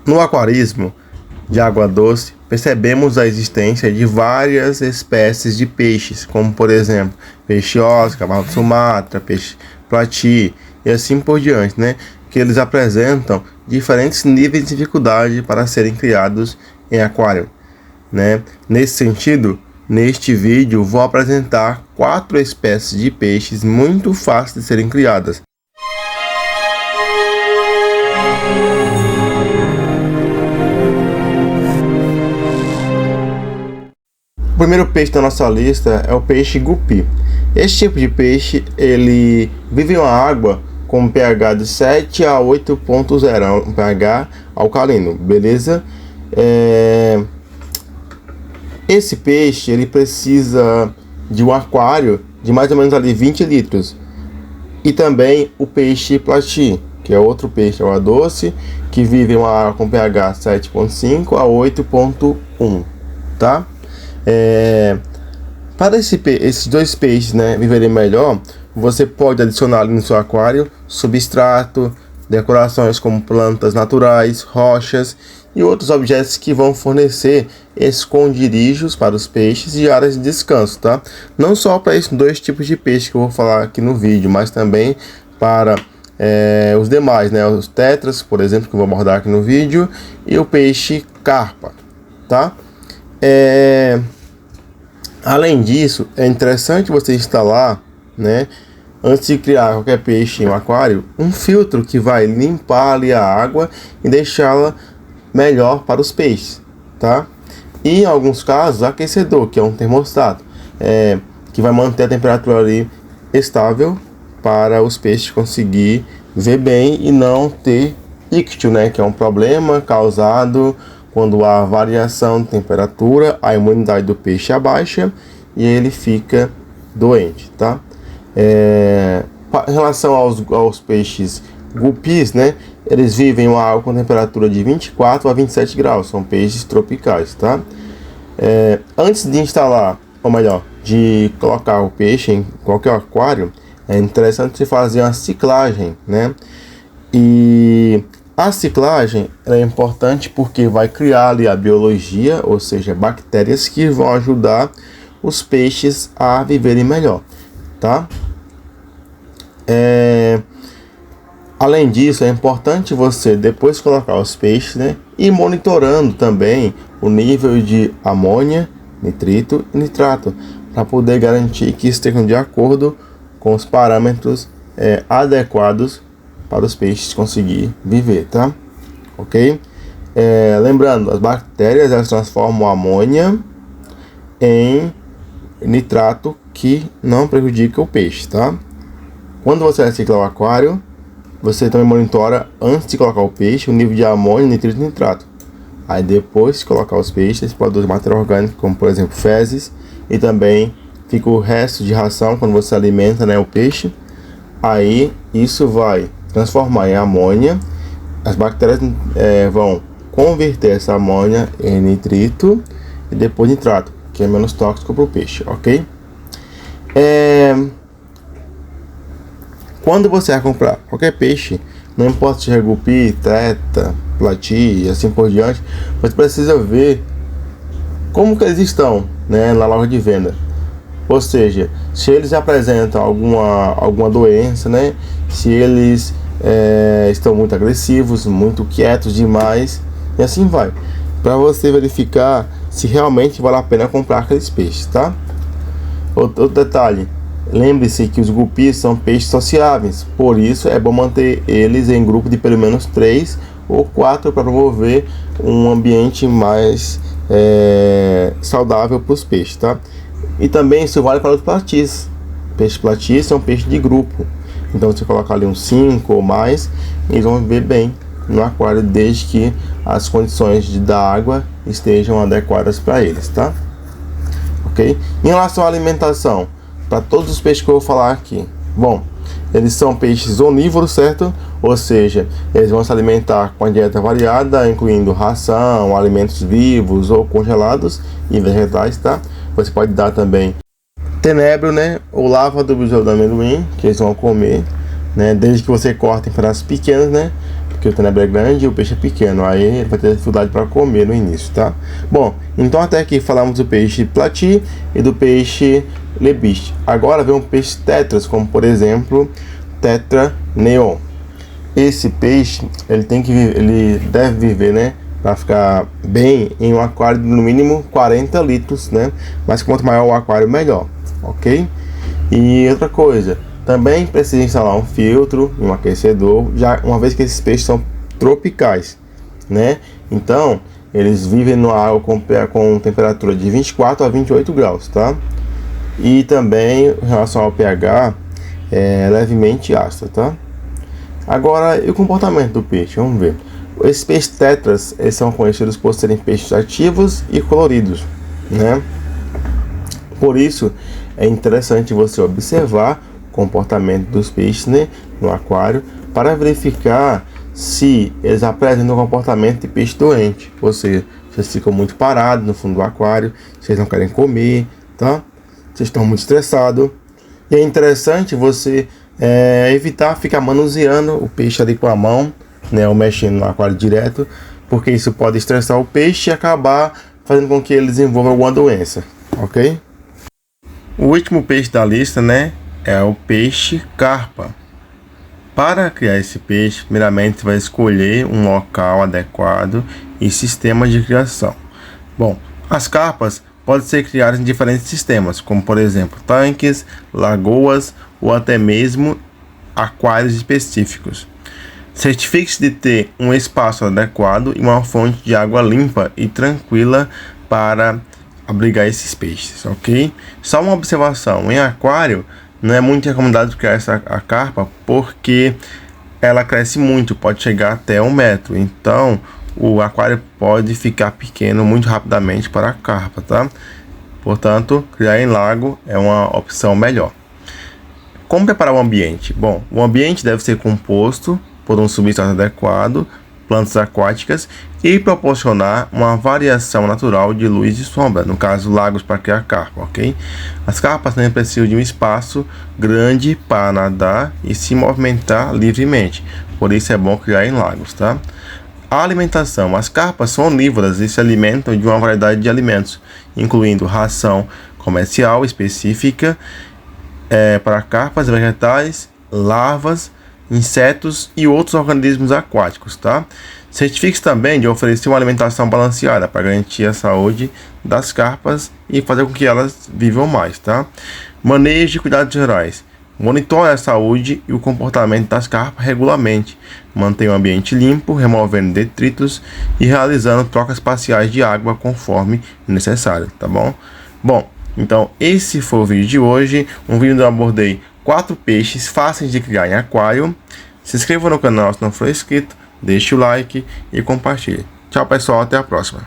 No aquarismo de água doce, percebemos a existência de várias espécies de peixes, como por exemplo, peixe Oscar, cavalo de Sumatra, peixe plati e assim por diante, né? Que eles apresentam diferentes níveis de dificuldade para serem criados em aquário, né? Nesse sentido, neste vídeo vou apresentar 4 espécies de peixes muito fáceis de serem criadas. O primeiro peixe da nossa lista é o peixe gupi. Este tipo de peixe, ele vive em uma água com pH de 7 a 8.0, um pH alcalino, beleza? Esse peixe, ele precisa de um aquário de mais ou menos ali 20 litros. E também o peixe plati, que é outro peixe água doce, que vive em uma água com pH 7.5 a 8.1, tá? Para esses dois peixes, né, viverem melhor, você pode adicionar ali no seu aquário substrato, decorações como plantas naturais, rochas e outros objetos que vão fornecer esconderijos para os peixes e áreas de descanso, tá? Não só para esses dois tipos de peixe que eu vou falar aqui no vídeo, mas também para os demais, né? Os tetras, por exemplo, que eu vou abordar aqui no vídeo, e o peixe carpa, tá? Além disso, é interessante você instalar, né, antes de criar qualquer peixe em um aquário, um filtro que vai limpar ali a água e deixá-la melhor para os peixes, tá? E em alguns casos, aquecedor, que é um termostato, que vai manter a temperatura ali estável para os peixes conseguir viver bem e não ter ictio, né, que é um problema causado quando há variação de temperatura, a imunidade do peixe abaixa e ele fica doente, tá? Em relação aos peixes gupis, né? Eles vivem em uma água com temperatura de 24 a 27 graus, são peixes tropicais, tá? Antes de instalar, ou melhor, de colocar o peixe em qualquer aquário, é interessante você fazer uma ciclagem, né? E a ciclagem é importante porque vai criar ali a biologia, ou seja, bactérias que vão ajudar os peixes a viverem melhor, tá? Além disso, é importante você, depois de colocar os peixes, né, ir monitorando também o nível de amônia, nitrito e nitrato, para poder garantir que estejam de acordo com os parâmetros adequados para os peixes conseguir viver, tá? Ok? Lembrando, as bactérias elas transformam a amônia em nitrato que não prejudica o peixe, tá? Quando você recicla o aquário, você também monitora antes de colocar o peixe o nível de amônia, nitrito e nitrato. Aí depois de colocar os peixes, você produz matéria orgânica, como por exemplo fezes, e também fica o resto de ração quando você alimenta, né, o peixe. Aí isso vai transformar em amônia, as bactérias vão converter essa amônia em nitrito e depois nitrato, que é menos tóxico para o peixe, ok? Quando você vai comprar qualquer peixe, não importa se é gupi, teta, plati e assim por diante, você precisa ver como que eles estão, né, na loja de venda. Ou seja, se eles apresentam alguma doença, né, se eles estão muito agressivos, muito quietos demais, e assim vai, para você verificar se realmente vale a pena comprar aqueles peixes, tá? Outro detalhe, lembre-se que os gupis são peixes sociáveis, por isso é bom manter eles em grupo de pelo menos 3 ou 4 para promover um ambiente mais saudável para os peixes, tá? E também isso vale para os platis. Peixe plati são peixes de grupo, então você coloca ali uns 5 ou mais, eles vão viver bem no aquário desde que as condições da água estejam adequadas para eles, tá? Ok? Em relação à alimentação, para todos os peixes que eu vou falar aqui, bom, eles são peixes onívoros, certo? Ou seja, eles vão se alimentar com a dieta variada, incluindo ração, alimentos vivos ou congelados e vegetais, tá? Você pode dar também tenebro, né? Ou lava do besouro do amendoim, que eles vão comer, né? Desde que você corte em pedaços pequenos, né? porque o tenebro é grande e o peixe é pequeno, aí ele vai ter dificuldade para comer no início, tá? Bom, então até aqui falamos do peixe plati e do peixe lebiste. Agora vem um peixe tetras, como por exemplo tetra neon. Esse peixe ele deve viver, né, para ficar bem, em um aquário de no mínimo 40 litros, né? Mas quanto maior o aquário, melhor, ok? E outra coisa, também precisa instalar um filtro, um aquecedor, já uma vez que esses peixes são tropicais, né? Então, eles vivem numa água com temperatura de 24 a 28 graus, tá? E também, em relação ao pH, é levemente ácido, tá? Agora, e o comportamento do peixe? Vamos ver. Esses peixes tetras, eles são conhecidos por serem peixes ativos e coloridos, né? Por isso, é interessante você observar o comportamento dos peixes, né, no aquário, para verificar se eles apresentam um comportamento de peixe doente. Ou seja, se eles ficam muito parados no fundo do aquário, se eles não querem comer, tá? Se estão muito estressados. E é interessante você evitar ficar manuseando o peixe ali com a mão, né, ou mexendo no aquário direto, porque isso pode estressar o peixe e acabar fazendo com que ele desenvolva alguma doença, ok? O último peixe da lista, né, é o peixe carpa. Para criar esse peixe, primeiramente você vai escolher um local adequado e sistema de criação. Bom, as carpas podem ser criadas em diferentes sistemas, como por exemplo tanques, lagoas ou até mesmo aquários específicos. Certifique-se de ter um espaço adequado e uma fonte de água limpa e tranquila para abrigar esses peixes, ok? Só uma observação, em aquário não é muito recomendado criar a carpa porque ela cresce muito, pode chegar até 1 metro, então o aquário pode ficar pequeno muito rapidamente para a carpa, tá? Portanto, criar em lago é uma opção melhor. Como preparar o ambiente? Bom, o ambiente deve ser composto por um substrato adequado, plantas aquáticas e proporcionar uma variação natural de luz e sombra, no caso lagos para criar carpa, ok? As carpas também precisam de um espaço grande para nadar e se movimentar livremente, por isso é bom criar em lagos, tá? A alimentação. As carpas são onívoras e se alimentam de uma variedade de alimentos, incluindo ração comercial específica para carpas, vegetais, larvas, insetos e outros organismos aquáticos, tá? Certifique-se também de oferecer uma alimentação balanceada para garantir a saúde das carpas e fazer com que elas vivam mais, tá? Manejo e cuidados gerais. Monitore a saúde e o comportamento das carpas regularmente. Mantenha o ambiente limpo, removendo detritos e realizando trocas parciais de água conforme necessário, tá bom? Bom, então esse foi o vídeo de hoje, um vídeo onde eu abordei 4 peixes fáceis de criar em aquário. Se inscreva no canal se não for inscrito, deixe o like e compartilhe. Tchau pessoal, até a próxima.